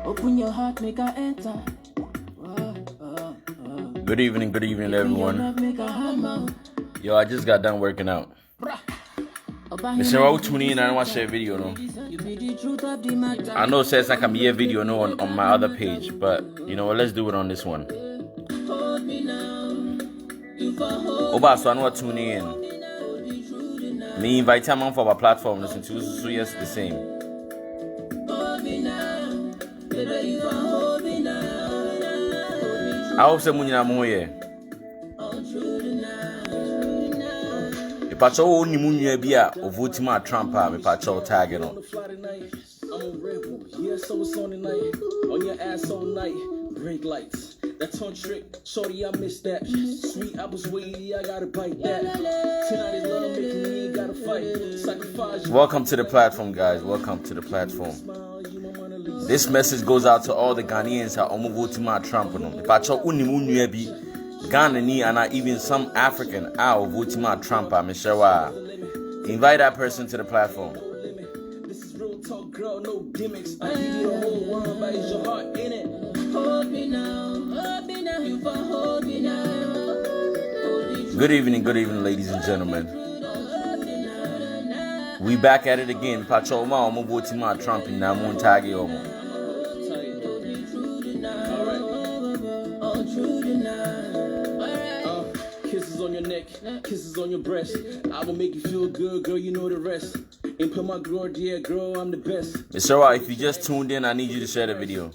Open your heart, make her enter. Good evening, everyone. Yo, I just got done working out. Mr. Raul tuning in and watch share video, no? I know it says I can be a video no on my other page, but you know what, let's do it on this one. Oba, so I know tuning in. Me invite him on for our platform, listen to so yes the same. I hope someone in Amoye. If I saw only Munya Bia or Votima Trump, me patrol tagging on. I'm a rebel, yeah, so it's on tonight. On your ass all night, brake lights. That's on trick, shorty, I missed that. Sweet apples, wavy, I gotta bite that. Tonight is love making me gotta fight. Sacrifice. Welcome to the platform, guys. Welcome to the platform. This message goes out to all the Ghanaians that are voting for Trump. If I saw only Munya Bia, Ghana and even some African are voting for Trump. Invite that person to the platform. This is real talk, girl, no gimmicks. I give you the whole world, but is your heart in it? Hold me now, you for hold me now. Good evening, ladies and gentlemen. We back at it again. Pachoma, I'm voting for Trump in Namuntagi Omo. Kisses on your neck, kisses on your breast. I will make you feel good, girl, you know the rest. And put my girl, yeah, girl, I'm the best. Mr. Ra, if you just tuned in, I need you to share the video.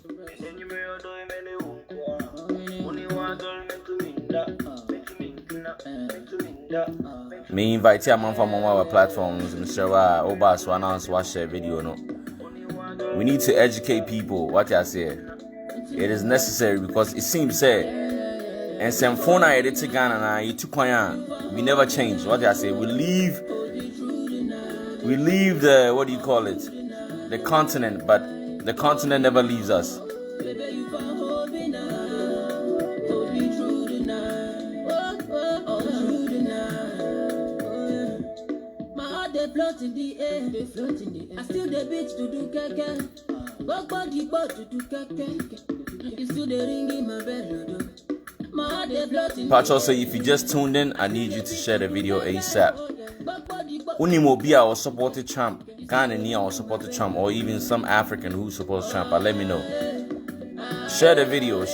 Me invite you man from our platforms, Mr. Ra, Oba, so announce watch share video, no. We need to educate people, what I say. It is necessary because it seems and some phone I edit to Ghana and you took we never change. What I say, we leave the what do you call it? The continent, but the continent never leaves us. Float in the air, they float in the air. I still the beach to do keke. Walk body boat to do keke. You still the ring in my bell. My they float in. Patch also, if you just tuned in, I need you to share the video ASAP. Unimobia or supported Trump, Ghanaian or supported Trump, or even some African who supports Trump. Let me know. Share the video.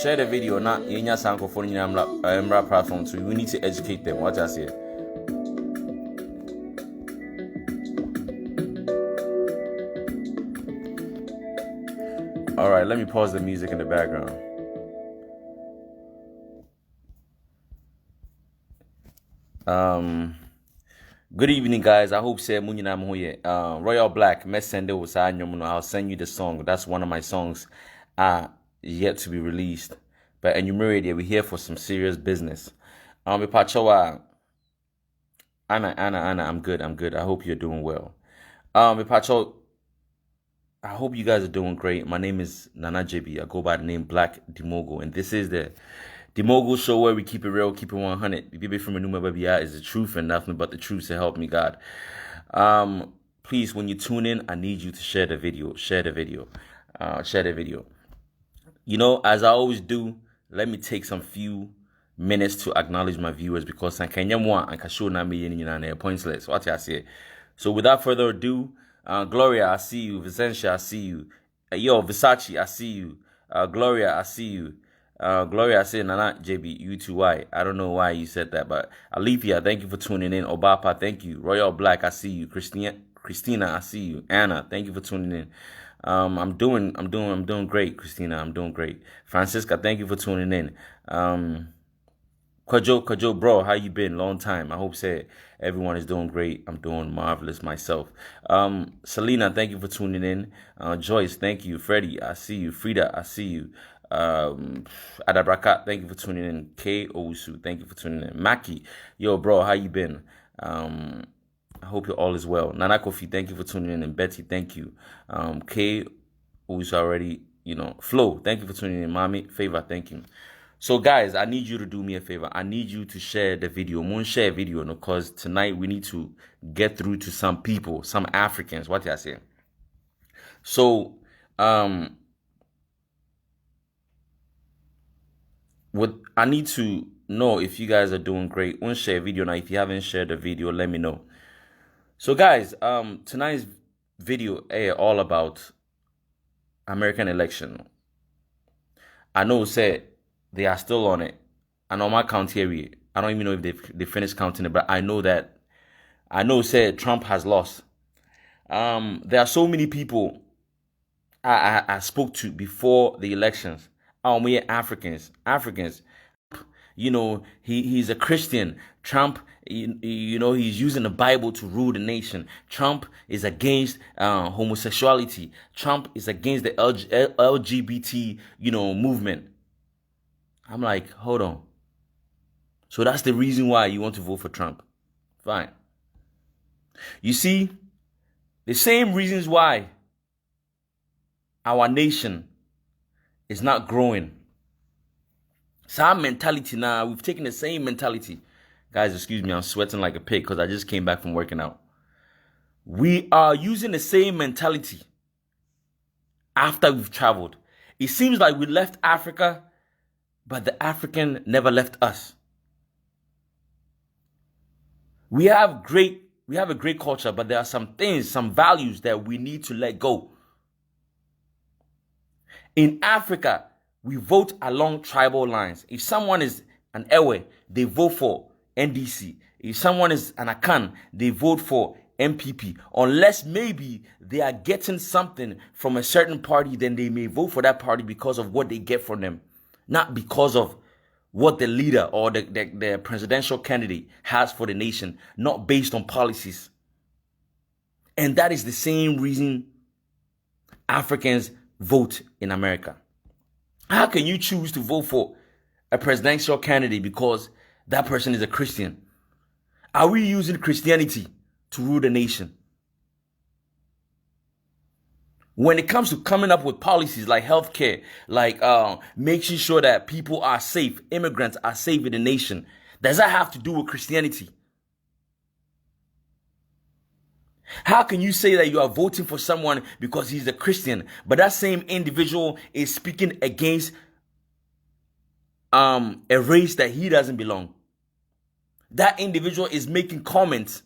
Not in your sanko for Emra platform. So we need to educate them. What I say. All right, let me pause the music in the background. Good evening, guys. I hope say Royal Black, I'll send you the song. That's one of my songs yet to be released. But enumerate, we're here for some serious business. Anna, I'm good. I hope you're doing well. I hope you guys are doing great. My name is Nana JB. I go by the name Black Dimogo, and this is the Dimogo show where we keep it real, keep it 100. Baby from Enuma Baby is the truth and nothing but the truth, so help me God. Please, when you tune in, I need you to share the video. Share the video. You know, as I always do, let me take some few minutes to acknowledge my viewers because I can't show me pointless. What I say. So without further ado, Gloria, I see you. Vicentia, I see you. Yo, Versace, I see you. Gloria, I see you. Gloria, I said, Nana, JB, you too, why? I don't know why you said that, but Alethea, thank you for tuning in. Obapa, thank you. Royal Black, I see you. Christina, I see you. Anna, thank you for tuning in. I'm doing great, Christina. I'm doing great. Francisca, thank you for tuning in. Kwajo, bro, how you been? Long time. I hope everyone is doing great. I'm doing marvelous myself. Selena, thank you for tuning in. Joyce, thank you. Freddie, I see you. Frida, I see you. Adabraka, thank you for tuning in. K Owusu, thank you for tuning in. Maki, yo, bro, how you been? I hope you're all is well. Nana Kofi, thank you for tuning in. And Betty, thank you. K Owusu already, Flo, thank you for tuning in. Mami, Favor, thank you. So guys, I need you to do me a favor. I need you to share the video. Moon share video, because tonight we need to get through to some people, some Africans. What I say? So, I need to know if you guys are doing great. One share video now. If you haven't shared the video, let me know. So guys, tonight's video all about American election. I know said they are still on it. I know my count area. I don't even know if they finished counting it, but I know said Trump has lost. There are so many people I spoke to before the elections. We are Africans. You know, he's a Christian. Trump, you know, he's using the Bible to rule the nation. Trump is against homosexuality. Trump is against the LGBT, you know, movement. I'm like, hold on. So that's the reason why you want to vote for Trump. Fine. You see, the same reasons why our nation is not growing. So our mentality now, we've taken the same mentality. Guys, excuse me, I'm sweating like a pig because I just came back from working out. We are using the same mentality after we've traveled. It seems like we left Africa, but the African never left us. We have a great culture, but there are some things, some values that we need to let go. In Africa, we vote along tribal lines. If someone is an Ewe, they vote for NDC. If someone is an Akan, they vote for MPP. Unless maybe they are getting something from a certain party, then they may vote for that party because of what they get from them, not because of what the leader or the presidential candidate has for the nation, not based on policies. And that is the same reason Africans vote in America. How can you choose to vote for a presidential candidate because that person is a Christian? Are we using Christianity to rule the nation? When it comes to coming up with policies like healthcare, like making sure that people are safe, immigrants are safe in the nation, does that have to do with Christianity? How can you say that you are voting for someone because he's a Christian, but that same individual is speaking against a race that he doesn't belong? That individual is making comments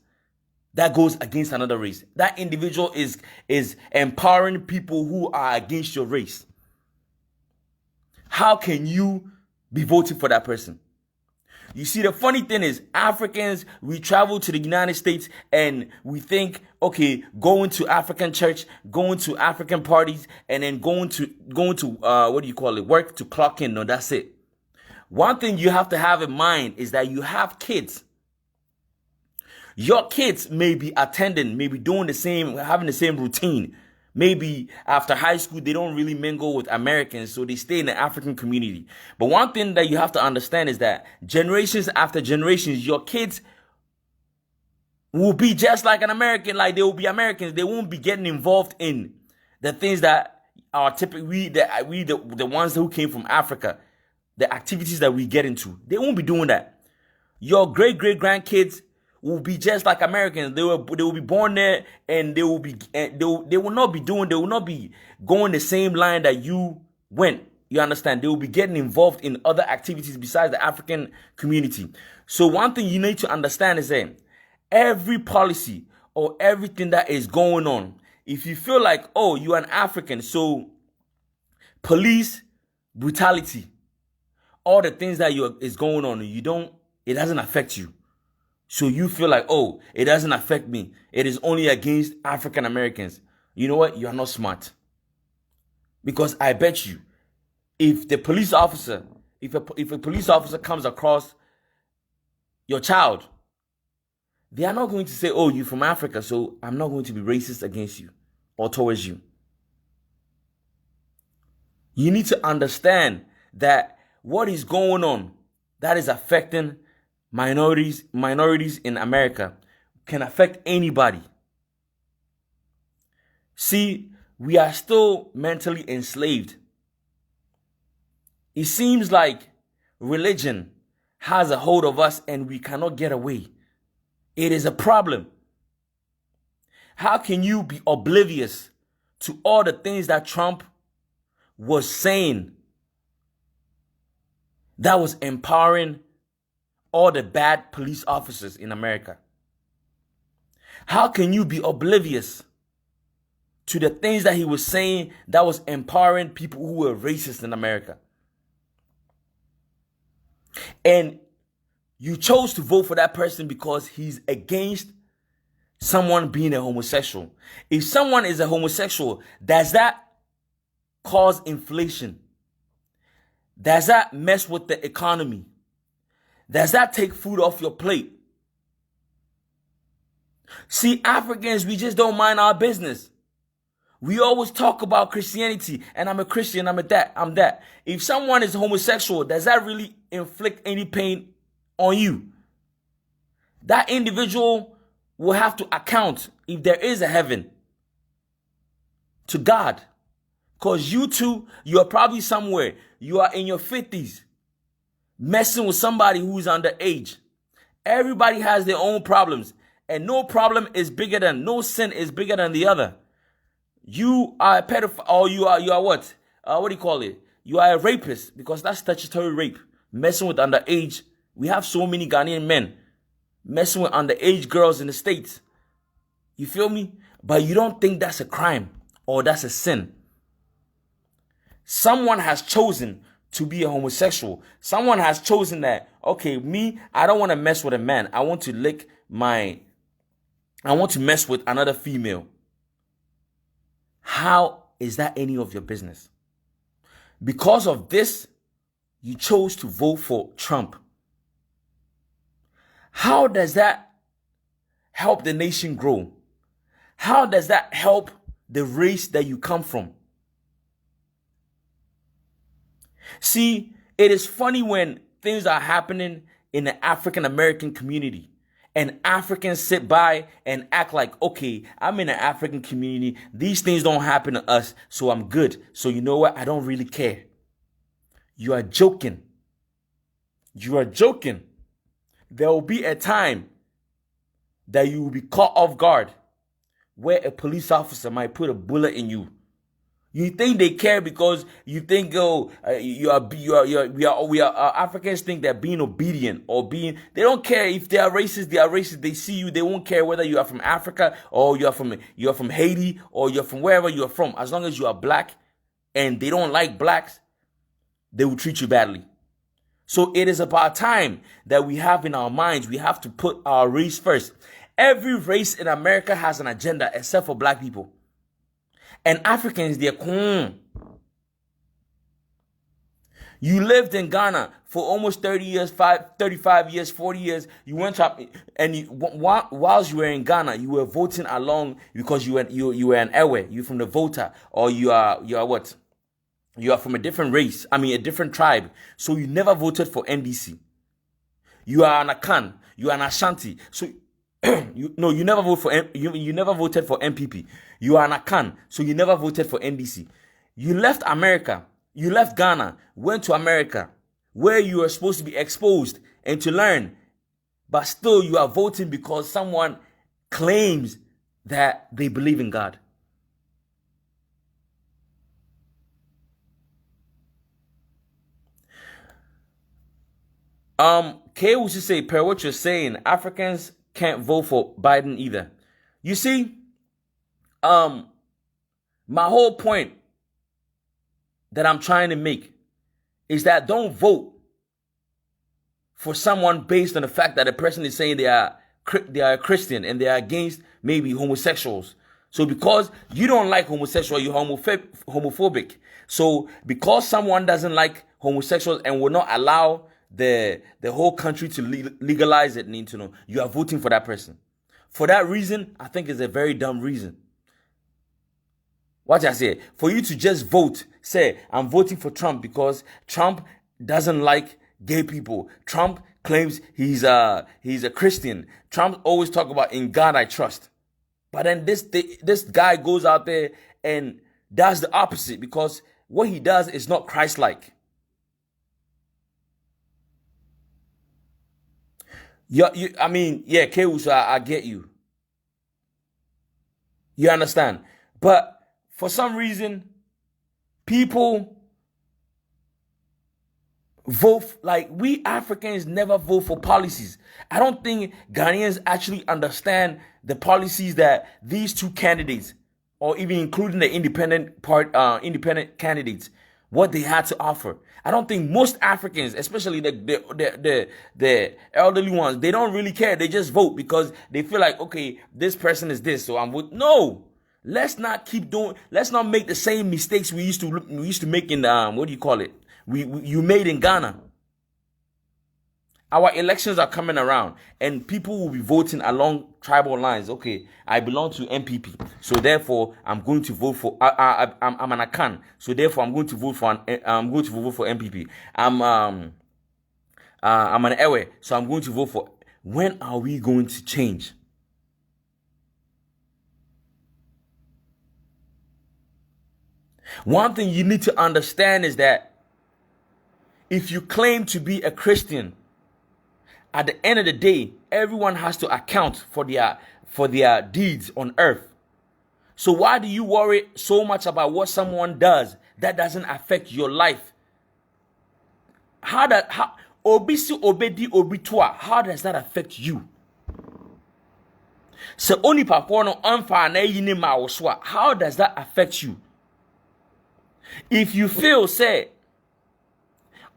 that goes against another race. That individual is empowering people who are against your race. How can you be voting for that person? You see, the funny thing is, Africans, we travel to the United States and we think, okay, going to African church, going to African parties, and then going to what do you call it, work to clock in. No, that's it. One thing you have to have in mind is that you have kids. Your kids may be attending, maybe doing the same, having the same routine. Maybe after high school, they don't really mingle with Americans, so they stay in the African community. But one thing that you have to understand is that generations after generations, your kids will be just like an American, like they will be Americans. They won't be getting involved in the things that are typically the ones who came from Africa, the activities that we get into. They won't be doing that. Your great-great-grandkids will be just like Americans. They will be born there, and they will not be going the same line that you went. You understand? They will be getting involved in other activities besides the African community. So one thing you need to understand is that every policy or everything that is going on, if you feel like, oh, you're an African, so police brutality, all the things that is going on, it doesn't affect you. So you feel like, oh, it doesn't affect me. It is only against African Americans. You know what? You are not smart. Because I bet you, if a police officer comes across your child, they are not going to say, oh, you're from Africa, so I'm not going to be racist against you or towards you. You need to understand that what is going on that is affecting minorities in America can affect anybody. See, we are still mentally enslaved. It seems like religion has a hold of us and we cannot get away. It is a problem. How can you be oblivious to all the things that Trump was saying? that was empowering all the bad police officers in America? How can you be oblivious to the things that he was saying that was empowering people who were racist in America? And you chose to vote for that person because he's against someone being a homosexual. If someone is a homosexual, does that cause inflation? Does that mess with the economy? Does that take food off your plate? See, Africans, we just don't mind our business. We always talk about Christianity, and I'm a Christian, I'm that. If someone is homosexual, does that really inflict any pain on you? That individual will have to account, if there is a heaven, to God. Because you two, you are probably somewhere, you are in your 50s, messing with somebody who's underage. Everybody has their own problems, and no problem is bigger than, no sin is bigger than the other. You are a pedophile, or you are what? What do you call it? You are a rapist, because that's statutory rape. Messing with underage. We have so many Ghanaian men messing with underage girls in the States. You feel me? But you don't think that's a crime or that's a sin. Someone has chosen to be a homosexual. Someone has chosen that, okay, me, I don't want to mess with a man. I want to mess with another female. How is that any of your business? Because of this, you chose to vote for Trump. How does that help the nation grow? How does that help the race that you come from? See, it is funny when things are happening in the African American community and Africans sit by and act like, okay, I'm in an African community. These things don't happen to us, so I'm good. So you know what? I don't really care. You are joking. You are joking. There will be a time that you will be caught off guard where a police officer might put a bullet in you. You think they care because you think, we are Africans think that being obedient or they don't care if they are racist. They are racist. They see you. They won't care whether you are from Africa or you are from Haiti or you're from wherever you are from. As long as you are black and they don't like blacks, they will treat you badly. So it is about time that we have in our minds, we have to put our race first. Every race in America has an agenda except for black people. And Africans, they're You lived in Ghana for almost 30 years, 35 years, 40 years. You went up and whilst you were in Ghana, you were voting along because you were an Ewe, you're from the voter, or you are what? You are from a different race, a different tribe. So you never voted for NDC. You are an Akan, you are an Ashanti. So you never you never voted for MPP. You are an Akan, so you never voted for NDC. You left America, you left Ghana, went to America, where you are supposed to be exposed and to learn, but still you are voting because someone claims that they believe in God. Kay was to say, per what you're saying, Africans can't vote for Biden either. You see, my whole point that I'm trying to make is that don't vote for someone based on the fact that a person is saying they are a Christian and they are against maybe homosexuals. So because you don't like homosexual, you're homophobic. So because someone doesn't like homosexuals and will not allow the whole country to legalize it, you are voting for that person. For that reason, I think it's a very dumb reason. What I say, for you to just vote, say, I'm voting for Trump because Trump doesn't like gay people. Trump claims he's a Christian. Trump always talk about in God I trust. But then this guy goes out there and does the opposite because what he does is not Christ-like. Kewusa, I get you. You understand? But for some reason, people vote, like we Africans never vote for policies. I don't think Ghanaians actually understand the policies that these two candidates, or even including the independent candidates, what they had to offer. I don't think most Africans, especially the elderly ones, they don't really care. They just vote because they feel like, okay, this person is this, so I'm with. No, let's not keep doing. Let's not make the same mistakes we used to make in what do you call it? You made in Ghana. Our elections are coming around, and people will be voting along tribal lines. Okay, I belong to MPP, so therefore I'm going to vote for. I'm an Akan, so therefore I'm going to vote for. I'm going to vote for MPP. I'm an Ewe, so I'm going to vote for. When are we going to change? One thing you need to understand is that if you claim to be a Christian, at the end of the day, everyone has to account for their deeds on earth. So why do you worry so much about what someone does that doesn't affect your life? How does that affect you? So only how does that affect you? If you feel, say,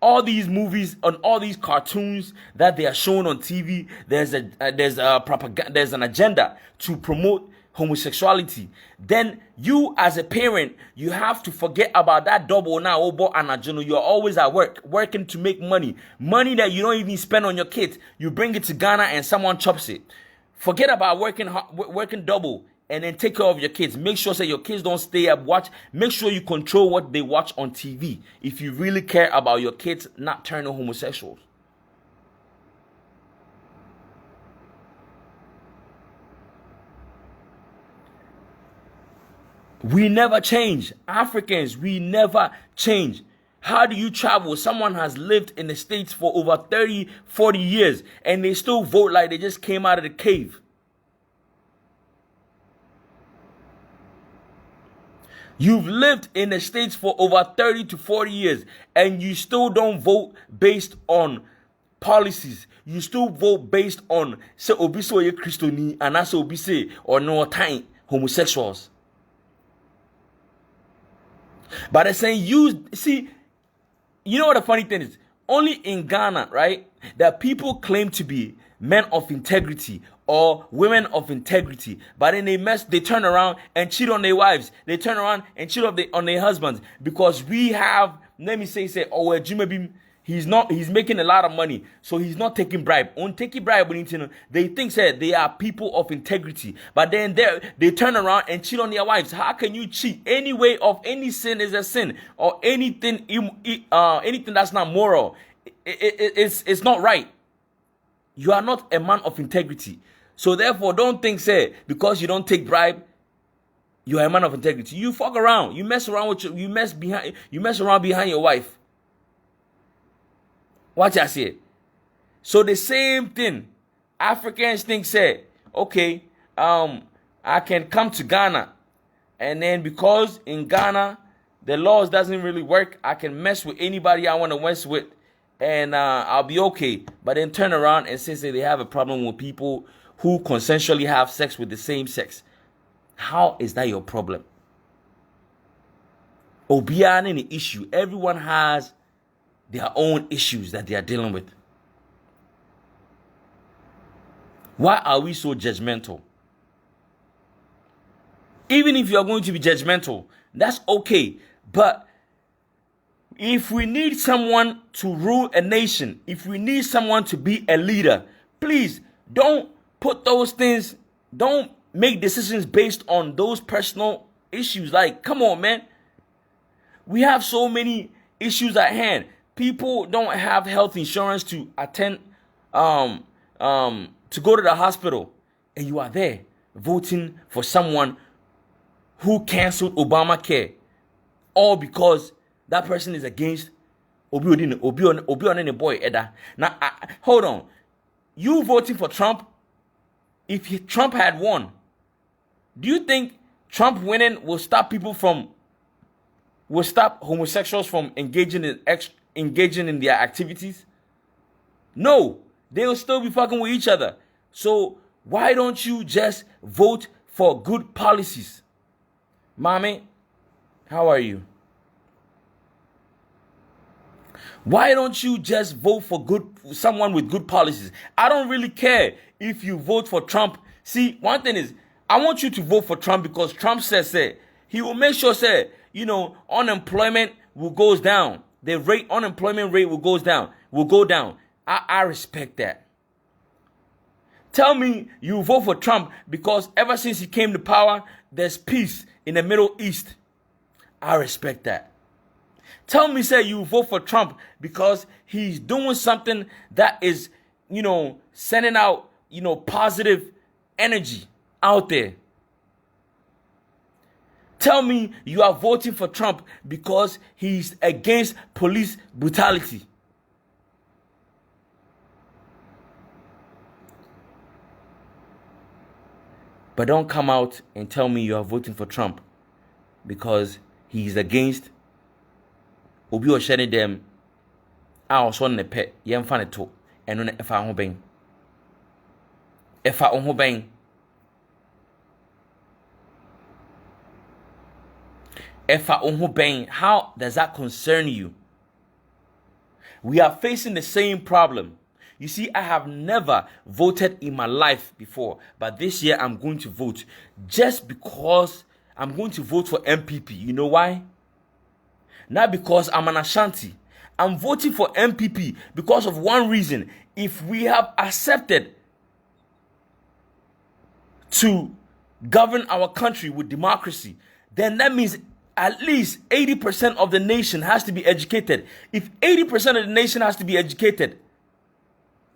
all these movies and all these cartoons that they are showing on TV, there's an agenda to promote homosexuality, then you as a parent, you have to forget about that double now. You're always at work, working to make money that you don't even spend on your kids. You bring it to Ghana and someone chops it. Forget about working double. And then take care of your kids. Make sure that your kids don't stay up, watch. Make sure you control what they watch on TV if you really care about your kids not turning homosexuals. We never change. Africans, we never change. How do you travel? Someone has lived in the States for over 30, 40 years and they still vote like they just came out of the cave. You've lived in the States for over 30 to 40 years and you still don't vote based on policies. You still vote based on say obiso ye Christoni and also obise or no time homosexuals. But they're saying you know what the funny thing is? Only in Ghana, right, that people claim to be men of integrity or women of integrity, but then they turn around and cheat on their wives. They turn around and cheat on their husbands because we have, let me say, oh, Jimmy, he's making a lot of money, so he's not taking bribe. On taking bribe, they think that they are people of integrity, but then they turn around and cheat on their wives. How can you cheat? Any way of any sin is a sin, or anything that's not moral. It's not right. You are not a man of integrity. So therefore, don't think, say, because you don't take bribe, you are a man of integrity. You fuck around. You mess around you mess around behind your wife. Watch I say. So the same thing. Africans think, say, okay, I can come to Ghana, and then because in Ghana the laws doesn't really work, I can mess with anybody I want to mess with, and I'll be okay. But then turn around and say they have a problem with people who consensually have sex with the same sex. How is that your problem? Obiara any issue. Everyone has their own issues that they are dealing with. Why are we so judgmental? Even if you are going to be judgmental, that's okay. But if we need someone to rule a nation, if we need someone to be a leader, please don't put those things, don't make decisions based on those personal issues. Like, come on, man. We have so many issues at hand. People don't have health insurance to attend, to go to the hospital. And you are there voting for someone who canceled Obamacare. All because that person is against Obi boy Eda. Now, hold on. You voting for Trump? If Trump had won, do you think Trump winning will stop homosexuals from engaging in engaging in their activities? No, they will still be fucking with each other. So why don't you just vote for good policies? Mommy, how are you? Why don't you just vote for someone with good policies? I don't really care if you vote for Trump. See, one thing is, I want you to vote for Trump because Trump says he will make sure unemployment will goes down. The unemployment rate will go down. I respect that. Tell me you vote for Trump because ever since he came to power, there's peace in the Middle East. I respect that. Tell me, you vote for Trump because he's doing something that is, sending out, positive energy out there. Tell me you are voting for Trump because he's against police brutality. But don't come out and tell me you are voting for Trump because he's against obi o hyene dem a oso ne pe yemfa ne to eno ne efa ho ben how does that concern you? We are facing the same problem. You see, I have never voted in my life before, but this year I'm going to vote just because I'm going to vote for MPP. You know why? Not because I'm an Ashanti. I'm voting for MPP because of one reason. If we have accepted to govern our country with democracy, then that means at least 80% of the nation has to be educated. If 80% of the nation has to be educated,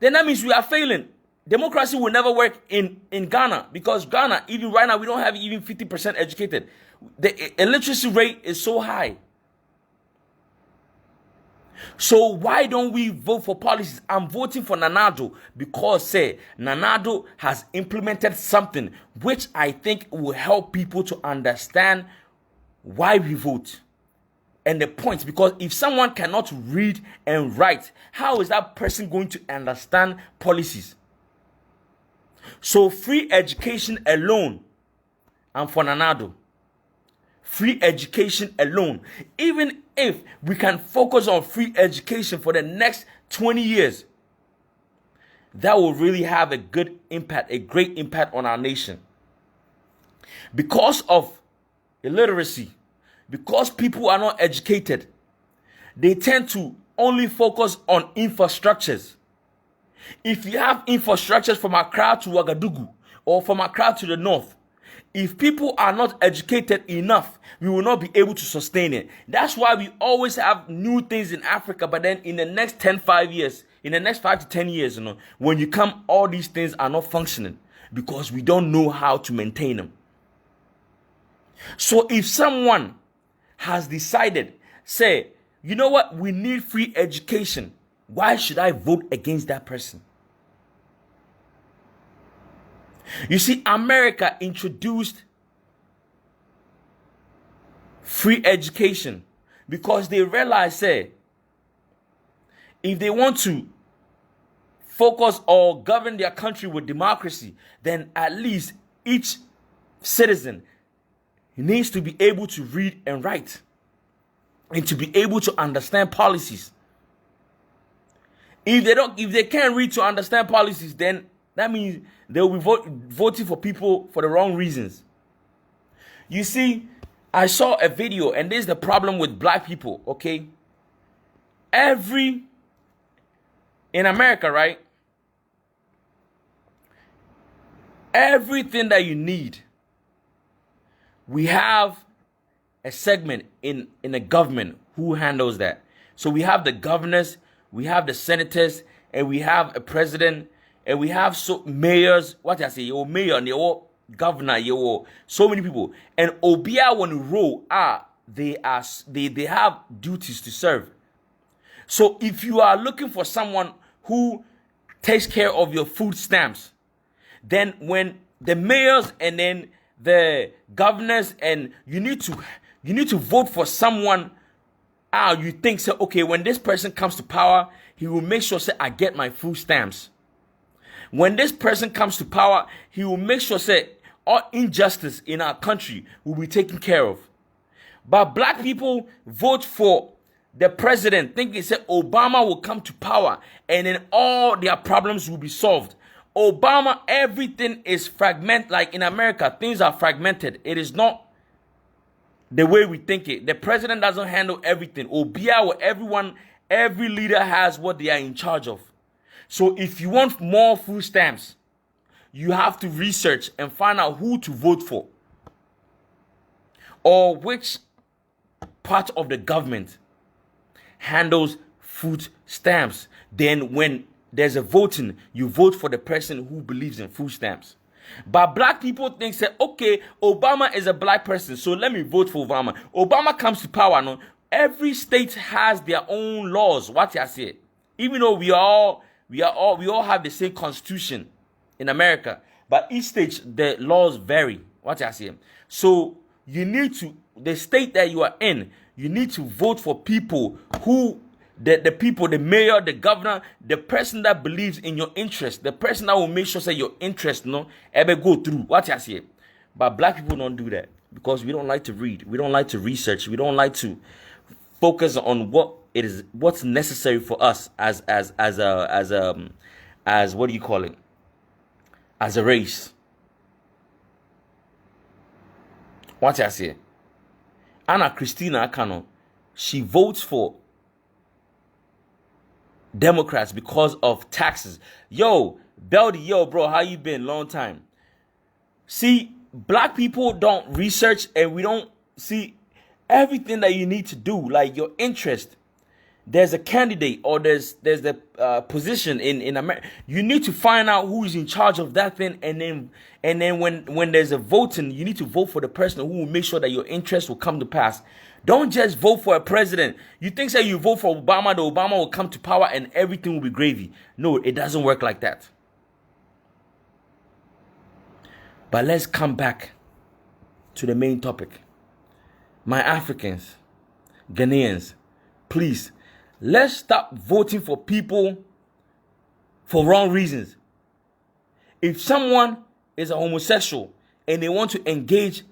then that means we are failing. Democracy will never work in Ghana because Ghana, even right now, we don't have even 50% educated. The illiteracy rate is so high. So why don't we vote for policies? I'm voting for Nanado because Nanado has implemented something which I think will help people to understand why we vote and the points. Because if someone cannot read and write, how is that person going to understand policies? So free education alone, I'm for Nanado. Free education alone. Even if we can focus on free education for the next 20 years, that will really have a good impact, a great impact on our nation. Because of illiteracy, because people are not educated, they tend to only focus on infrastructures. If you have infrastructures from Accra to Ouagadougou or from Accra to the north, if people are not educated enough, we will not be able to sustain it. That's why we always have new things in Africa, but then in the next 5 years, in the next 5 to 10 years, when you come, all these things are not functioning because we don't know how to maintain them. So if someone has decided, you know what, we need free education, why should I vote against that person? You see, America introduced free education because they realized, if they want to focus or govern their country with democracy, then at least each citizen needs to be able to read and write and to be able to understand policies. If they can't read to understand policies, then that means they will be voting for people for the wrong reasons. You see, I saw a video, and this is the problem with black people, okay? In America, right? Everything that you need, we have a segment in the government who handles that. So we have the governors, we have the senators, and we have a president, and we have mayors, mayor and your governor, so many people. And Obia when role they have duties to serve. So if you are looking for someone who takes care of your food stamps, then when the mayors and then the governors, and you need to vote for someone You think so, okay, when this person comes to power, he will make sure say I get my food stamps. When this person comes to power, he will make sure say all injustice in our country will be taken care of. But black people vote for the president thinking say Obama will come to power and then all their problems will be solved. Obama, everything is fragmented. Like in America, things are fragmented. It is not the way we think it. The president doesn't handle everything. Obia or everyone, every leader has what they are in charge of. So if you want more food stamps, you have to research and find out who to vote for. Or which part of the government handles food stamps. Then when there's a voting, you vote for the person who believes in food stamps. But black people think, say, okay, Obama is a black person, so let me vote for Obama. Obama comes to power. No, every state has their own laws. What I say, even though we all have the same constitution in America, but each state the laws vary. What I say, so you need to the state that you are in. You need to vote for people who. The people, the mayor, the governor, the person that believes in your interest, the person that will make sure that your interest ever go through. What I say. But black people don't do that because we don't like to read. We don't like to research. We don't like to focus on what's necessary for us as what do you call it? As a race. What I say. Anna Christina Akano, she votes for Democrats because of taxes. Yo, Beldy, yo, bro, how you been? Long time. See, black people don't research and we don't see everything that you need to do, like your interest. There's a candidate or there's the position in America. You need to find out who is in charge of that thing, and then when there's a voting, you need to vote for the person who will make sure that your interest will come to pass. Don't just vote for a president. You think say you vote for Obama, the Obama will come to power and everything will be gravy. No, it doesn't work like that. But let's come back to the main topic. My Africans, Ghanaians, please, let's stop voting for people for wrong reasons. If someone is a homosexual and they want to engage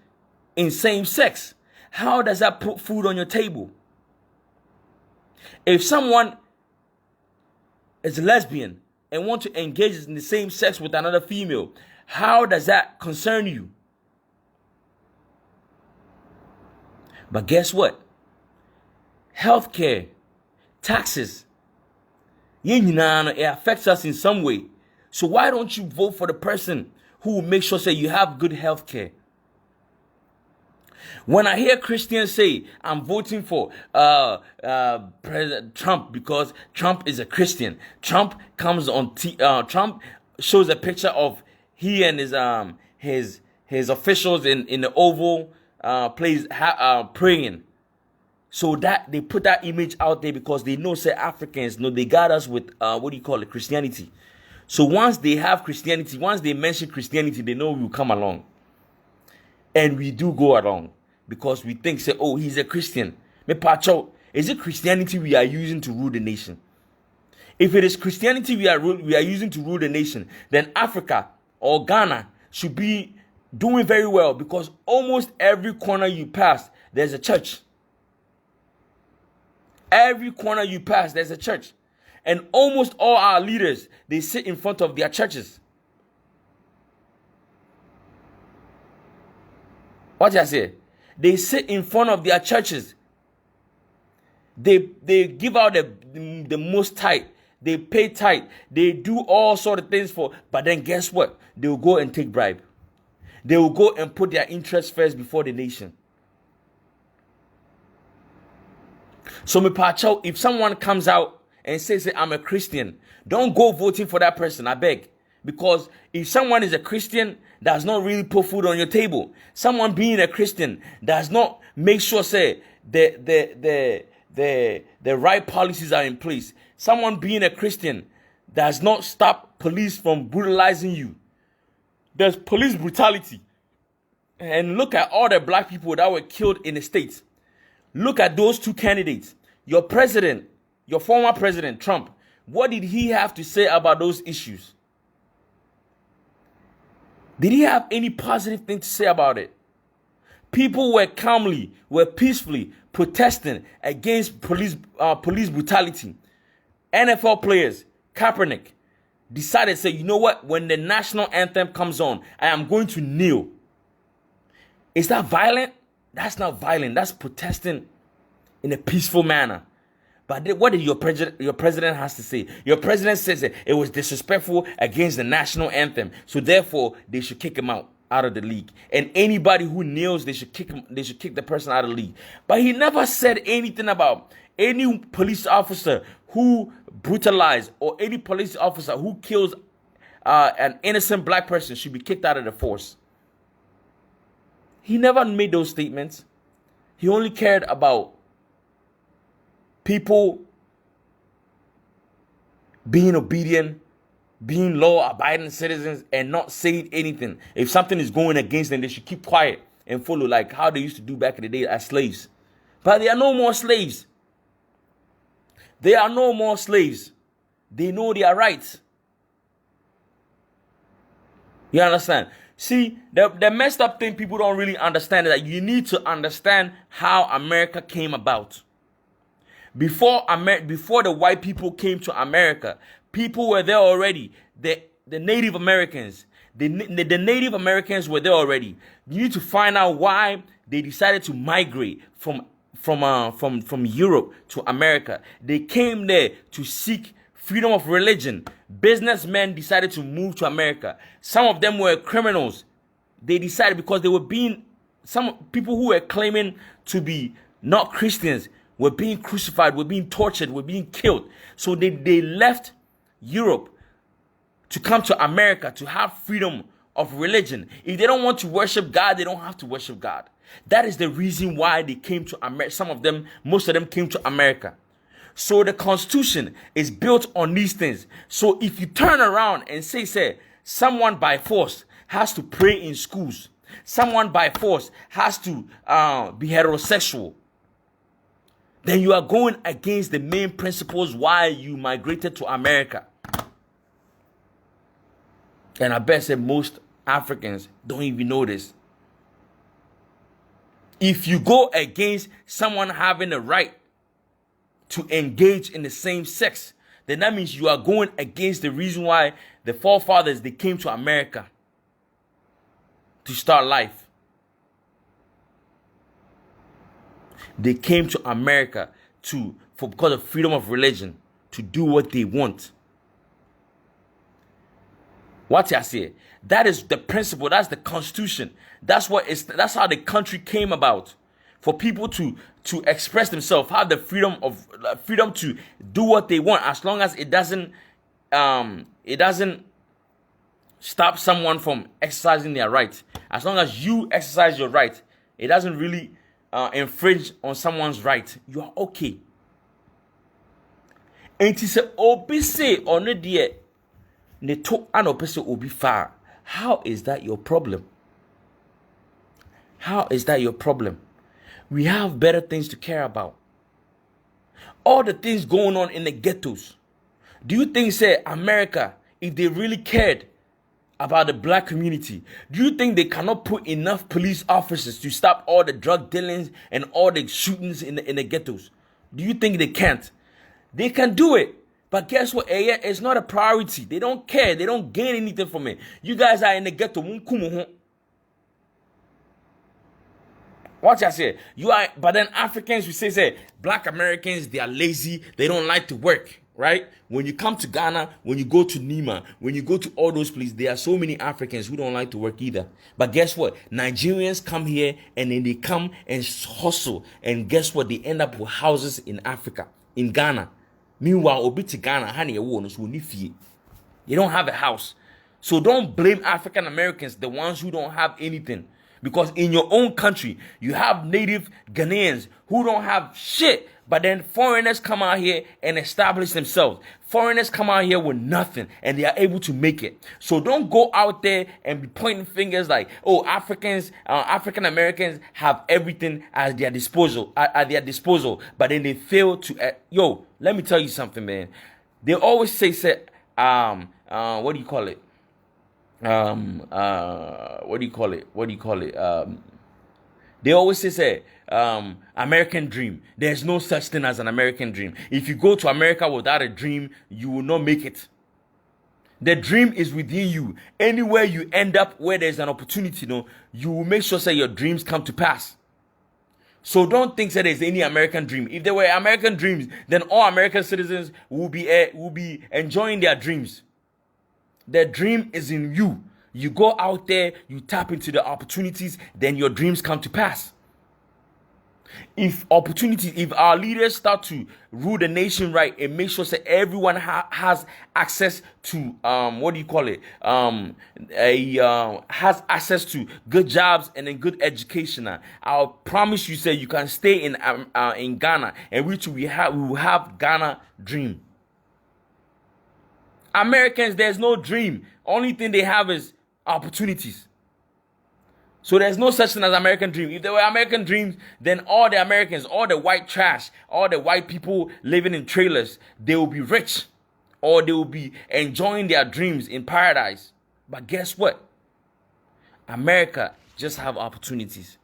in same sex, how does that put food on your table? If someone is a lesbian and want to engage in the same sex with another female, how does that concern you? But guess what? Healthcare, taxes, it affects us in some way. So why don't you vote for the person who will make sure that you have good healthcare? When I hear Christians say, I'm voting for President Trump because Trump is a Christian. Trump comes on Trump shows a picture of he and his officials in the Oval place praying. So that they put that image out there because they know say Africans know they got us with Christianity. So once they have Christianity, once they mention Christianity, they know we will come along. And we do go along. Because we think, say, oh, he's a Christian. Is it Christianity we are using to rule the nation? If it is Christianity we are using to rule the nation, then Africa or Ghana should be doing very well because almost every corner you pass, there's a church. Every corner you pass, there's a church. And almost all our leaders, they sit in front of their churches. What did I say? They sit in front of their churches. They give out the most tithe. They pay tithe. They do all sort of things but then guess what? They will go and take bribe. They will go and put their interest first before the nation. So if someone comes out and says, I'm a Christian, don't go voting for that person, I beg. Because if someone is a Christian, does not really put food on your table. Someone being a Christian does not make sure say the right policies are in place. Someone being a Christian does not stop police from brutalizing you. There's police brutality. And look at all the black people that were killed in the States. Look at those two candidates. your president, your former president, Trump, what did he have to say about those issues? Did he have any positive thing to say about it? People were peacefully protesting against police brutality. NFL players, Kaepernick, decided to say, you know what? When the national anthem comes on, I am going to kneel. Is that violent? That's not violent. That's protesting in a peaceful manner. But what did your president has to say? Your president says that it was disrespectful against the national anthem. So therefore, they should kick him out of the league. And anybody who kneels, they should kick the person out of the league. But he never said anything about any police officer who brutalized or any police officer who kills an innocent black person should be kicked out of the force. He never made those statements. He only cared about people being obedient, being law-abiding citizens, and not saying anything. If something is going against them, they should keep quiet and follow, like how they used to do back in the day as slaves. But there are no more slaves. There are no more slaves. They know their rights. You understand? See, the messed up thing people don't really understand is that you need to understand how America came about. Before the white people came to America, people were there already. The Native Americans, the Native Americans were there already. You need to find out why they decided to migrate from Europe to America. They came there to seek freedom of religion. Businessmen decided to move to America. Some of them were criminals. They decided because they were some people who were claiming to be not Christians were being crucified, were being tortured, were being killed. So they left Europe to come to America to have freedom of religion. If they don't want to worship God, they don't have to worship God. That is the reason why they came to America. Most of them came to America. So the Constitution is built on these things. So if you turn around and say someone by force has to pray in schools, someone by force has to be heterosexual, then you are going against the main principles why you migrated to America. And I bet that most Africans don't even know this. If you go against someone having the right to engage in the same sex, then that means you are going against the reason why the forefathers, they came to America to start life. They came to America because of freedom of religion, to do what they want. What I say? That is the principle. That's the Constitution. That's how the country came about. For people to express themselves, have the freedom to do what they want, as long as it doesn't stop someone from exercising their rights. As long as you exercise your right, it doesn't really infringe on someone's right. You are okay. And it is obi say on the ne to anopese obi far. How is that your problem? How is that your problem? We have better things to care about. All the things going on in the ghettos. Do you think, say, America, if they really cared about the black community, do you think they cannot put enough police officers to stop all the drug dealings and all the shootings in the ghettos? Do you think they can't? They can do it. But guess what? It's not a priority. They don't care. They don't gain anything from it. You guys are in the ghetto. What I say? But then Africans, we say, black Americans, they are lazy. They don't like to work, right? When you come to Ghana, when you go to Nima, when you go to all those places, there are so many Africans who don't like to work either. But guess what? Nigerians come here and then they come and hustle. And guess what? They end up with houses in Africa, in Ghana. Meanwhile, obi to Ghana, they don't have a house. So don't blame African Americans, the ones who don't have anything. Because in your own country, you have native Ghanaians who don't have shit, But then foreigners come out here and establish themselves. Foreigners come out here with nothing and they are able to make it. So don't go out there and be pointing fingers like, oh, African Americans have everything at their disposal, but then they fail to. Let me tell you something, man. They always say, what do you call it? They always say, American dream. There's no such thing as an American dream. If you go to America without a dream, you will not make it. The dream is within you. Anywhere you end up where there's an opportunity, you will make sure that your dreams come to pass. So don't think that there's any American dream. If there were American dreams, then all American citizens will be enjoying their dreams. The dream is in you. You go out there, you tap into the opportunities, then your dreams come to pass. If our leaders start to rule the nation right and make sure that everyone has access to has access to good jobs and a good education, I'll promise you, you can stay in Ghana, and we will have Ghana dream. Americans, there's no dream. Only thing they have is opportunities. So there's no such thing as American dream. If there were American dreams, then all the Americans, all the white trash, all the white people living in trailers, they will be rich, or they will be enjoying their dreams in paradise. But guess what? America just have opportunities,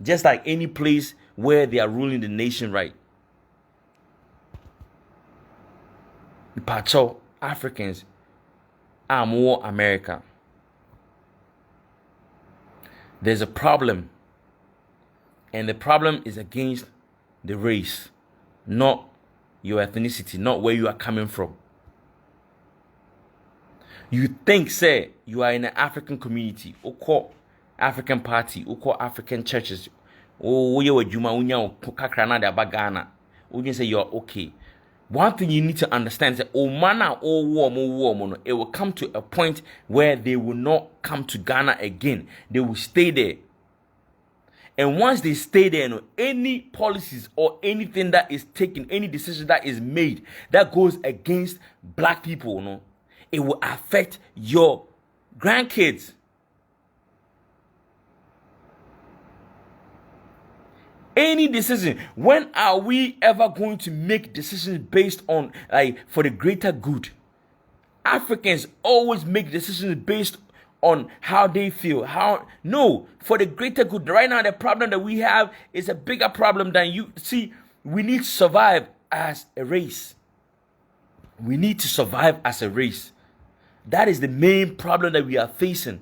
just like any place where they are ruling the nation right. The Pacho Africans are more America. There's a problem, and the problem is against the race, not your ethnicity, not where you are coming from. You think, say, you are in an African community, or African party, or African churches, or you can say you're okay. One thing you need to understand is that it will come to a point where they will not come to Ghana again. They will stay there. And once they stay there, any policies or anything that is taken, any decision that is made that goes against black people, it will affect your grandkids. Any decision. When are we ever going to make decisions based on for the greater good? Africans always make decisions based on how they feel. No, for the greater good. Right now, the problem that we have is a bigger problem than you see. We need to survive as a race. We need to survive as a race. That is the main problem that we are facing.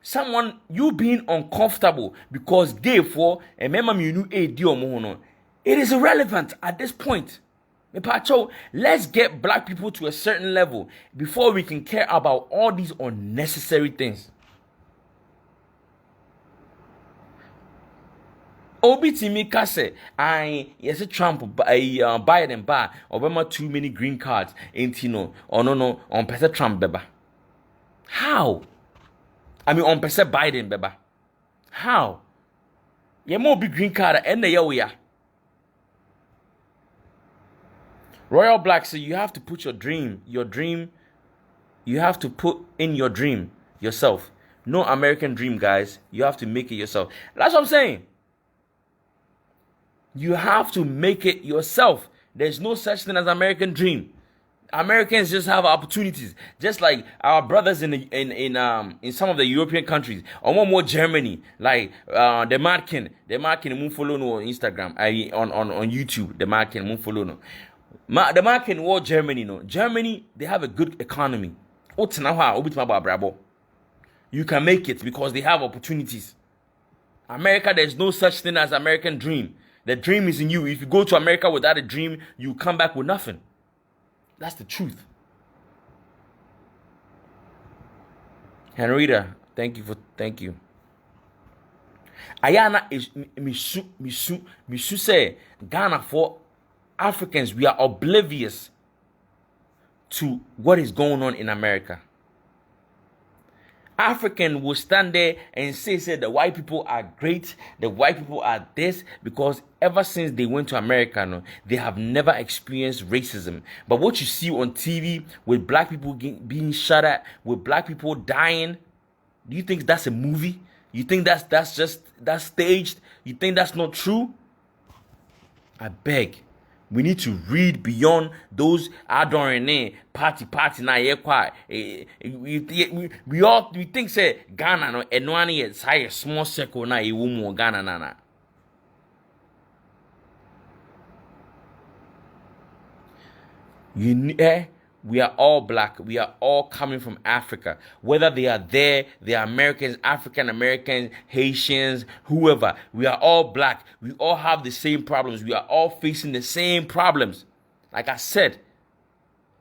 Someone you being uncomfortable because therefore it is irrelevant at this point. Let's get black people to a certain level before we can care about all these unnecessary things. Obi Timika say, yes, Trump Biden bar Obama too many green cards ain't no on President Trump beba. How? On President Biden beba. How? You more big green card and the year. Royal Black say you have to put your dream, you have to put in your dream yourself. No American dream, guys. You have to make it yourself. That's what I'm saying. You have to make it yourself. There's no such thing as American dream. Americans just have opportunities, just like our brothers in some of the European countries, or more Germany, like the Markin follow on Instagram, on YouTube, the Markin follow no. The Markin war Germany no. Germany, they have a good economy. You can make it because they have opportunities. America, there's no such thing as American dream. The dream is in you. If you go to America without a dream, you come back with nothing. That's the truth. Henrietta, thank you. Ayana is Misu say Ghana for Africans, we are oblivious to what is going on in America. African will stand there and say the white people are great, the white people are this, because ever since they went to America, no, they have never experienced racism. But what you see on TV with black people being shot at, with black people dying, do you think that's a movie? You think that's staged? You think that's not true? I beg. We need to read beyond those adorning party na ye kwa. We think say Ghana no enwani is high small circle na e wumu Ghana na. We are all black. We are all coming from Africa. Whether they are there, they are Americans, African Americans, Haitians, whoever. We are all black. We all have the same problems. We are all facing the same problems. Like I said,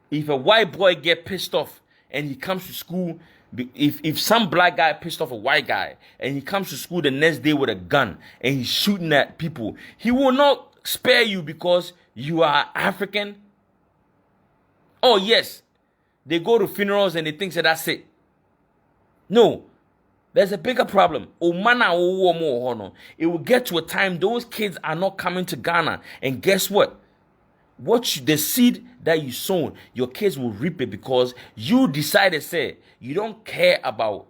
if a white boy get pissed off and he comes to school, if some black guy pissed off a white guy and he comes to school the next day with a gun and he's shooting at people, he will not spare you because you are African. Oh, yes, they go to funerals and they think that that's it. No, there's a bigger problem. It will get to a time those kids are not coming to Ghana. And guess what? The seed that you sown, your kids will reap it because you decided, say, you don't care about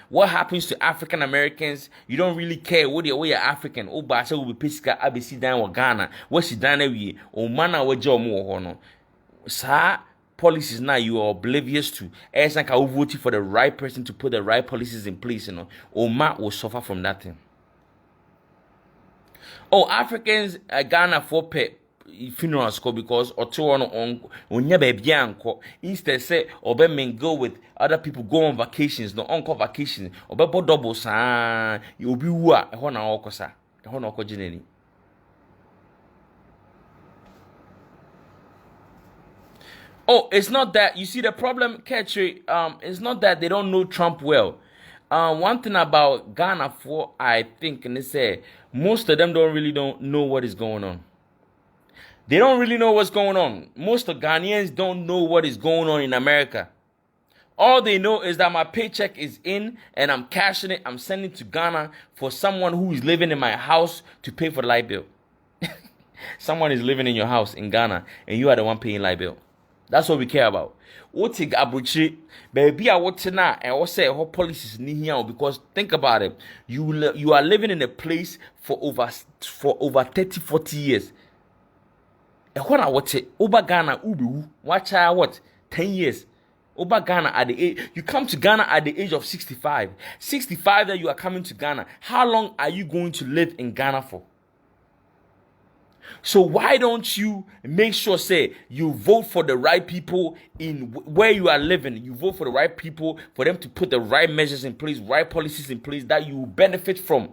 what happens to African Americans. You don't really care what you're African. Oh, but I will be Pisca, ABC down or Ghana. What's she done? Oh, mana, what job more? Sir, policies now you are oblivious to. As like I will vote for the right person to put the right policies in place, Oma will suffer from nothing. Oh, Africans Ghana for pay funerals because on baby anko. Instead say obe mingle with other people, go on vacations, no uncle vacations, obe double sa you be wa e ho na okosa. E ho na okojineni. Oh, it's not that. You see, the problem, Ketri, it's not that they don't know Trump well. One thing about Ghana, I think, and they say, most of them don't know what is going on. They don't really know what's going on. Most of Ghanaians don't know what is going on in America. All they know is that my paycheck is in and I'm cashing it. I'm sending it to Ghana for someone who is living in my house to pay for the light bill. Someone is living in your house in Ghana and you are the one paying light bill. That's what we care about. What take abuchi, baby? I want to know. I will say what policies need here because think about it. You are living in a place for over 30, 40 years. And when I watch it, Oba Ghana ubu watch what 10 years. Oba Ghana at the age you come to Ghana at the age of 65. 65 that you are coming to Ghana. How long are you going to live in Ghana for? So why don't you make sure, say, you vote for the right people in where you are living. You vote for the right people for them to put the right measures in place, right policies in place that you benefit from.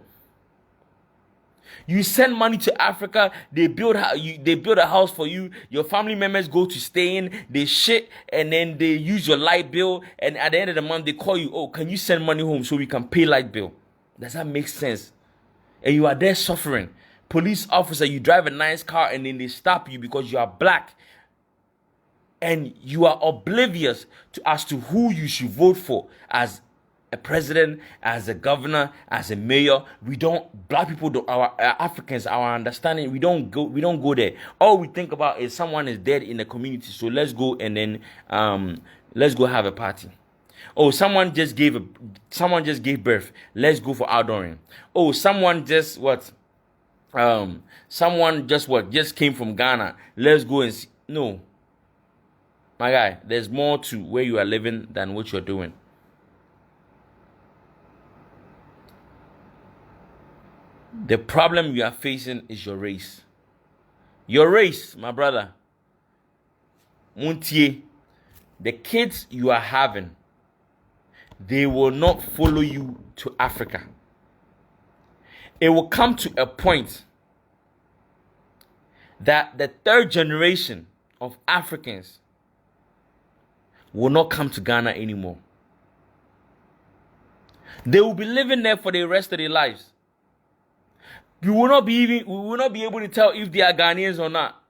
You send money to Africa, they build a house for you. Your family members go to stay in, they shit, and then they use your light bill. And at the end of the month, they call you, oh, can you send money home so we can pay light bill? Does that make sense? And you are there suffering. Police officer, you drive a nice car and then they stop you because you are black. And you are oblivious as to who you should vote for as a president, as a governor, as a mayor. Black people, our Africans, our understanding, we don't go there. All we think about is someone is dead in the community, so let's go and then let's go have a party. Oh, someone just gave birth. Let's go for outdooring. Oh, someone just came from Ghana. Let's go and see. No. My guy, there's more to where you are living than what you're doing. The problem you are facing is your race. Your race, my brother. Muntie, the kids you are having, they will not follow you to Africa. It will come to a point that the third generation of Africans will not come to Ghana anymore. They will be living there for the rest of their lives. We will not be able to tell if they are Ghanaians or not.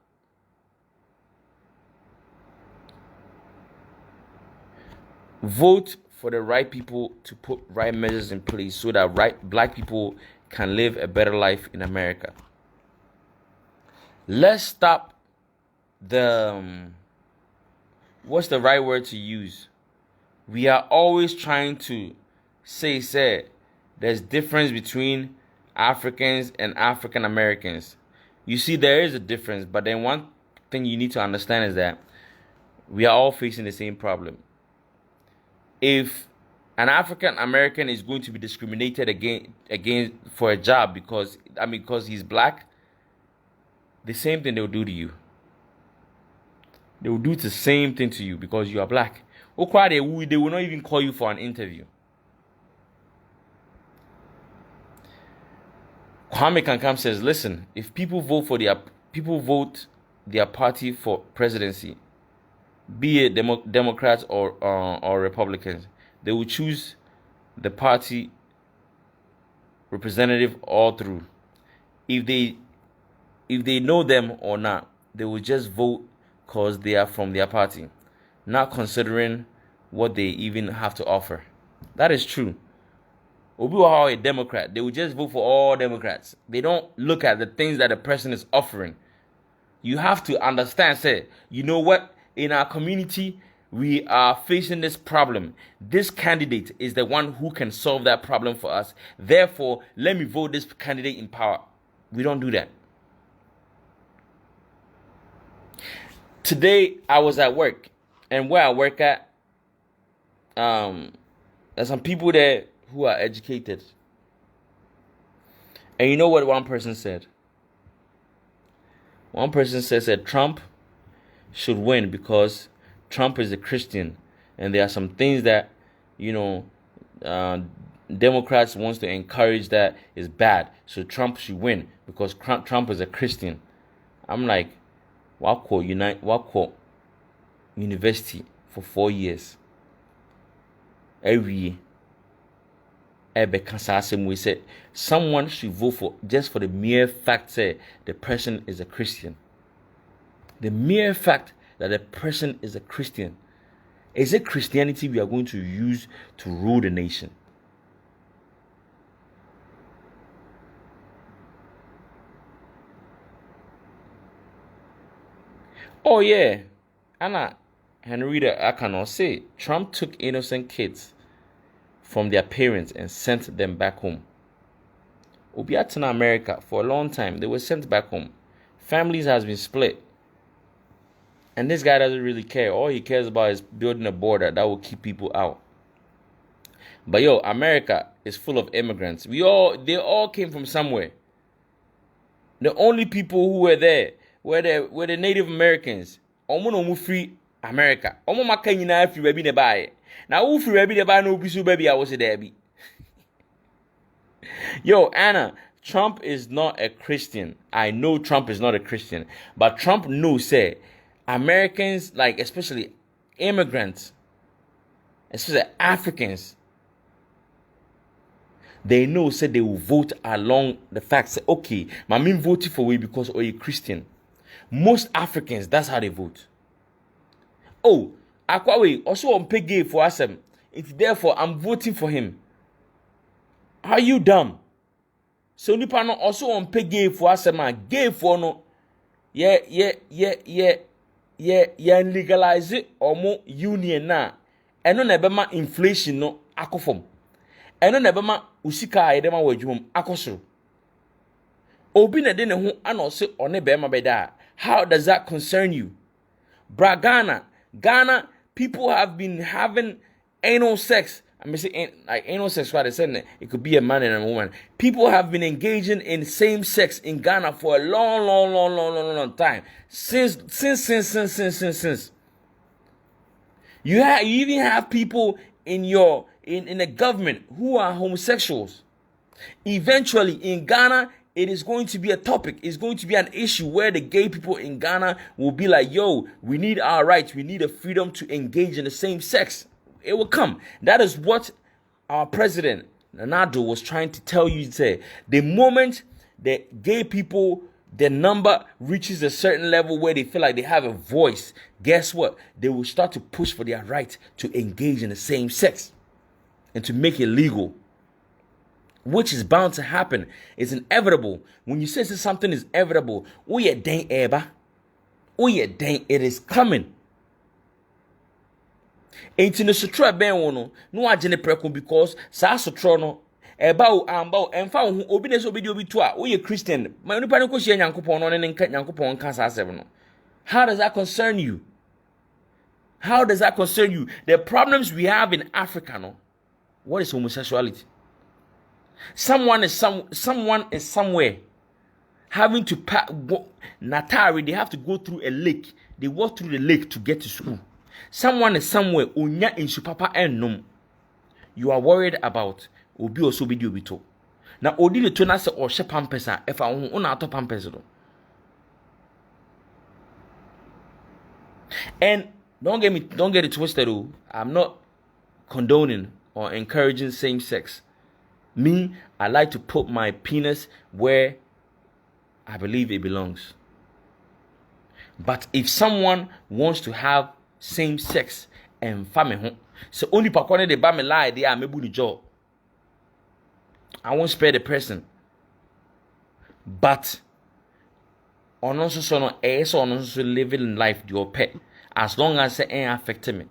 Vote for the right people to put right measures in place so that black people can live a better life in America. Let's stop the what's the right word to use? We are always trying to say there's difference between Africans and African Americans. You see, there is a difference, but then one thing you need to understand is that we are all facing the same problem. If an African American is going to be discriminated against for a job because he's black, the same thing they'll do to you. They will do the same thing to you because you are black. They will not even call you for an interview. Kwame Kankam says, listen, if people vote their party for presidency, be it Democrats or Republicans, they will choose the party representative all through. If they know them or not, they will just vote because they are from their party, not considering what they even have to offer. That is true. Obi Wahao a Democrat, they will just vote for all Democrats. They don't look at the things that the person is offering. You have to understand, say, you know what? In our community, we are facing this problem. This candidate is the one who can solve that problem for us. Therefore, let me vote this candidate in power. We don't do that. Today, I was at work, and where I work at, there's some people there who are educated. And you know what one person said? One person said Trump should win because Trump is a Christian, and there are some things that, Democrats wants to encourage that is bad. So Trump should win because Trump is a Christian. I'm like, Wako University for 4 years. Every we said someone should vote for just for the mere fact that the person is a Christian. The mere fact that the person is a Christian. Is it Christianity we are going to use to rule the nation? Oh yeah, Anna Henrietta, I cannot say Trump took innocent kids from their parents and sent them back home. Obiat in America for a long time, they were sent back home. Families has been split. And this guy doesn't really care. All he cares about is building a border that will keep people out. But America is full of immigrants. They all came from somewhere. The only people who were there were the Native Americans. Omo free America. Omo makanyina free baby ne buy. Now who free baby ne buy no bisu baby I was there be. Anna, Trump is not a Christian. I know Trump is not a Christian, but Trump knows Americans, like especially immigrants, especially Africans, they know they will vote along the fact okay, my mean voting for you because you're a Christian. Most Africans, that's how they vote. Oh, Akwawe also on pay gay for us. Therefore, I'm voting for him. Are you dumb? So nipa no also on pay gay for us. Gay for no. Yeah. Legalize it or more union na. Eno na bema inflation no akofom. Eno na bema usika edema wajum akosoro. Obi na de ne ho ana se one bema beda. How does that concern you? Ghana, people have been having anal sex. I'm saying like anal sex, what they said it could be a man and a woman. People have been engaging in same sex in Ghana for a long time. Since. You even have people in the government who are homosexuals. Eventually in Ghana, it is going to be a topic. It's going to be an issue where the gay people in Ghana will be like, we need our rights. We need a freedom to engage in the same sex. It will come. That is what our president, Nanado, was trying to tell you. The moment the gay people, the number reaches a certain level where they feel like they have a voice, guess what? They will start to push for their right to engage in the same sex. and to make it legal, which is bound to happen. It's inevitable. When you say something is inevitable, it is coming. Ain't in the sutra ben wono, no agene preko because sa sutro no eba o amba o emfa ho obi na so obi to a wo ye Christian ma nipa ne ko hie Nyankopon no ne nka Nyankopon nka sa asem no. How does that concern you? How does that concern you? The problems we have in Africa, no? What is homosexuality? Someone is somewhere having to Natari, they have to go through a lake. They walk through the lake to get to school. Someone is somewhere onya in papa ennom. You are worried about obi also be obito. Na odi le to na se o hye pampers a efa ho na ato pampers do. And don't get it twisted. I'm not condoning or encouraging same sex. Me, I like to put my penis where I believe it belongs. But if someone wants to have same sex and family, so only pakone de ba me lie they are mebu the job. I won't spare the person. But on also so no on also living life your pet as long as it ain't affecting me.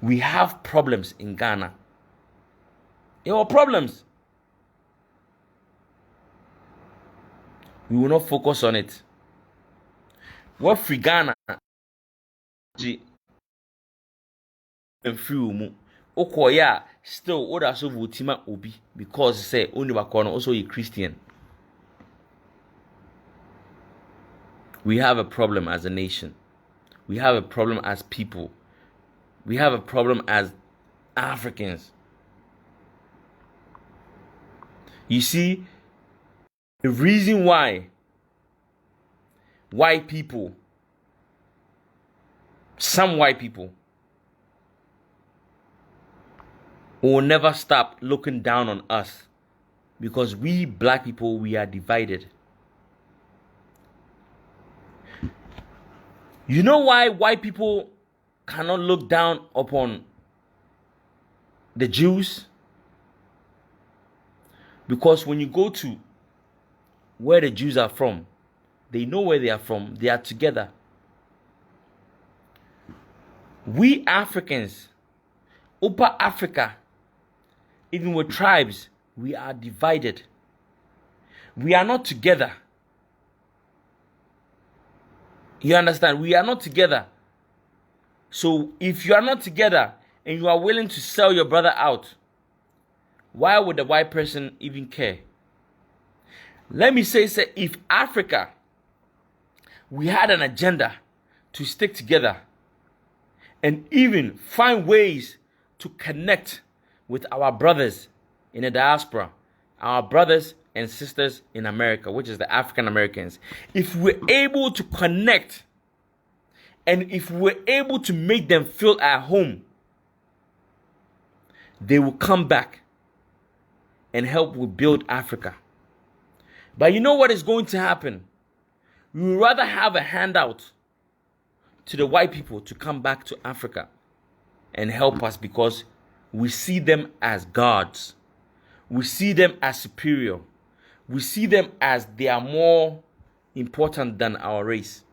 We have problems in Ghana. There are problems. We will not focus on it. What free Ghana and free mu okoya still order so votima obi because say only bakono also a Christian. We have a problem as a nation. We have a problem as people. We have a problem as Africans. You see, the reason why white people, some white people, will never stop looking down on us because we black people, we are divided. You know why white people cannot look down upon the Jews? Because when you go to where the Jews are from, they know where they are from. They are together. We Africans, Upper Africa, even with tribes, we are divided. We are not together. You understand? We are not together. So if you are not together and you are willing to sell your brother out, why would the white person even care? Let me say, if Africa, we had an agenda to stick together and even find ways to connect with our brothers in the diaspora, our brothers and sisters in America, which is the African Americans. If we're able to connect and if we're able to make them feel at home, they will come back and help rebuild Africa. But you know what is going to happen? We would rather have a handout to the white people to come back to Africa and help us because we see them as gods. We see them as superior. We see them as they are more important than our race.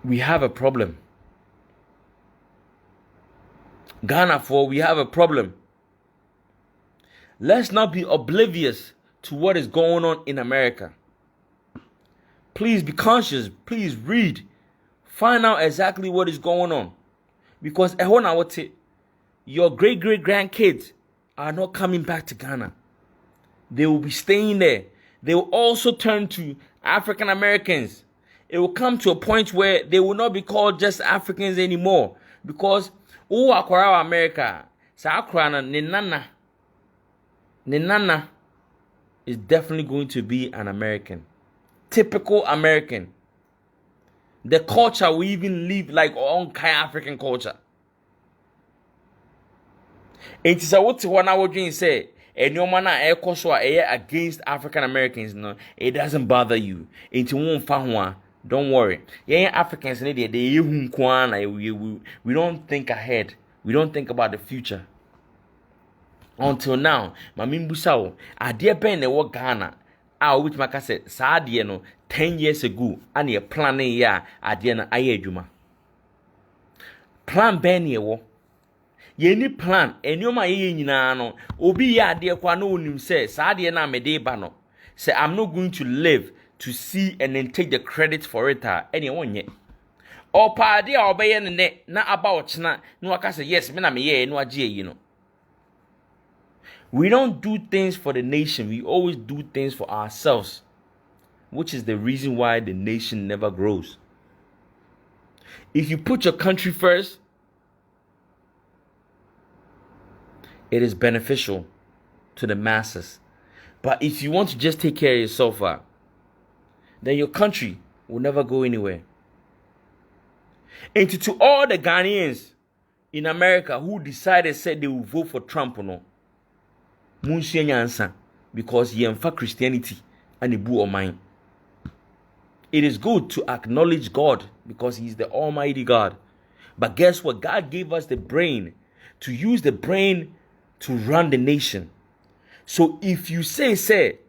We have a problem. Ghana, we have a problem. Let's not be oblivious to what is going on in America. Please be conscious. Please read. Find out exactly what is going on. Because your great-great-grandkids are not coming back to Ghana. They will be staying there. They will also turn to African Americans. It will come to a point where they will not be called just Africans anymore. Because Akwara America, Sakrana, Ninana is definitely going to be an American. Typical American. The culture will even live like our own kind of African culture. It is what one hour dream say, and your man against African Americans, no, it doesn't bother you. It won't find one. Don't worry. Yeah, Africans, they we don't think ahead. We don't think about the future. Until now, Mami Busao, a dear pen the work Ghana. Which Maka said, Sadiano, 10 years ago, and a plan ya, Adiana Ayejuma. Plan Benny wo. Ye ni plan, and you my no. Obi ya dear Quano him says, Sadiana Mede Bano. Say, I'm not going to live to see and then take the credit for it. Anyone yet. Or party or obey and net, not about chna. No, I can say, yes, men, I'm here, no, you know. We don't do things for the nation. We always do things for ourselves, which is the reason why the nation never grows. If you put your country first, it is beneficial to the masses. But if you want to just take care of yourself, then your country will never go anywhere. And to all the Ghanaians in America who said they will vote for Trump, no, because he for Christianity and the boo of mine. It is good to acknowledge God because He's the Almighty God. But guess what? God gave us the brain to use the brain to run the nation. So if you say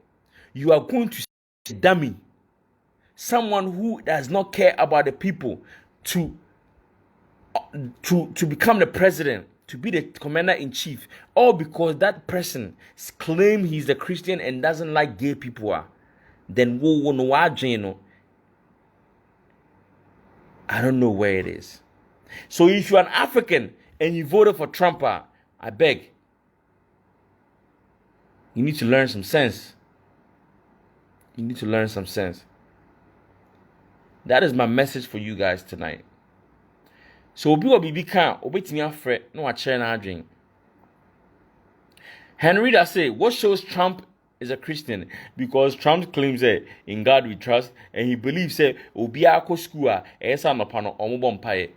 you are going to dummy, someone who does not care about the people, to become the president, to be the commander-in-chief, all because that person claims he's a Christian and doesn't like gay people, then I don't know where it is. So if you're an African and you voted for Trump, I beg, you need to learn some sense. You need to learn some sense. That is my message for you guys tonight. So obi will be can obetimi afre no a share na adwen. Henry da say, what shows Trump is a Christian? Because Trump claims that in God we trust, and he believes that obi akọ school esa no pa no ombo mpae.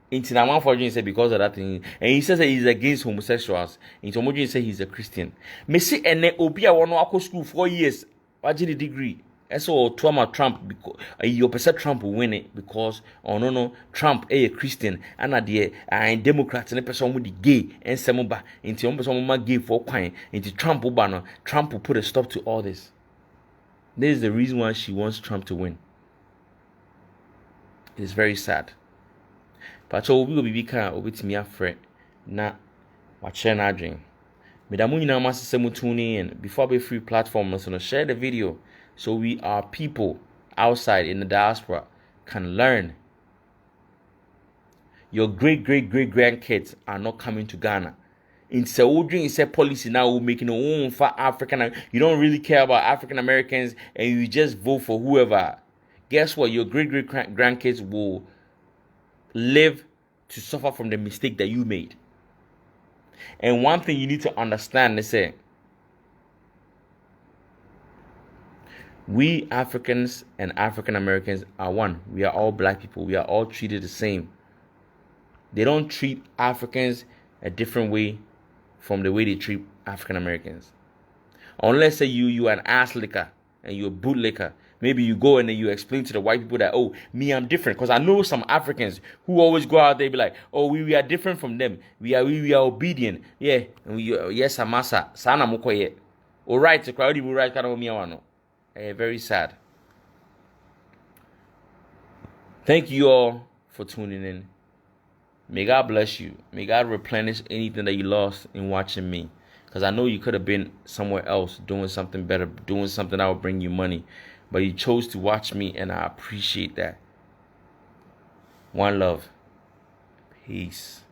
Into na man for say because of that thing, and he says that he's against homosexuals. Into Omojin say he's a Christian. Me see ene obi a wono akọ school 4 years, waje the degree. And so to Trump because you perceive Trump will win it because no Trump a Christian and a Democrat and a person with the gay and semoba into person gay for quine into Trump ubano. Trump will put a stop to all this. This is the reason why she wants Trump to win. It is very sad. But so we will be kind of me afraid na watch na dream. Medamu nyina masese tune in before be free platform so share the video. So we are people outside in the diaspora can learn. Your great grandkids are not coming to Ghana. In Saudi, it's a policy now we're making a own for African. You don't really care about African Americans and you just vote for whoever. Guess what? Your great grandkids will live to suffer from the mistake that you made. And one thing you need to understand is that we Africans and African Americans are one. We are all black people. We are all treated the same. They don't treat Africans a different way from the way they treat African Americans. Unless say you are an ass licker and you're a boot licker. Maybe you go and then you explain to the white people that, oh, me, I'm different. Because I know some Africans who always go out there and be like, oh, we are different from them. We are obedient. Yeah. And yes, amasa. Sana mukoye. All right. So crowd will right kind of me no. Very sad. Thank you all for tuning in. May God bless you. May God replenish anything that you lost in watching me. Because I know you could have been somewhere else doing something better, doing something that would bring you money. But you chose to watch me, and I appreciate that. One love. Peace.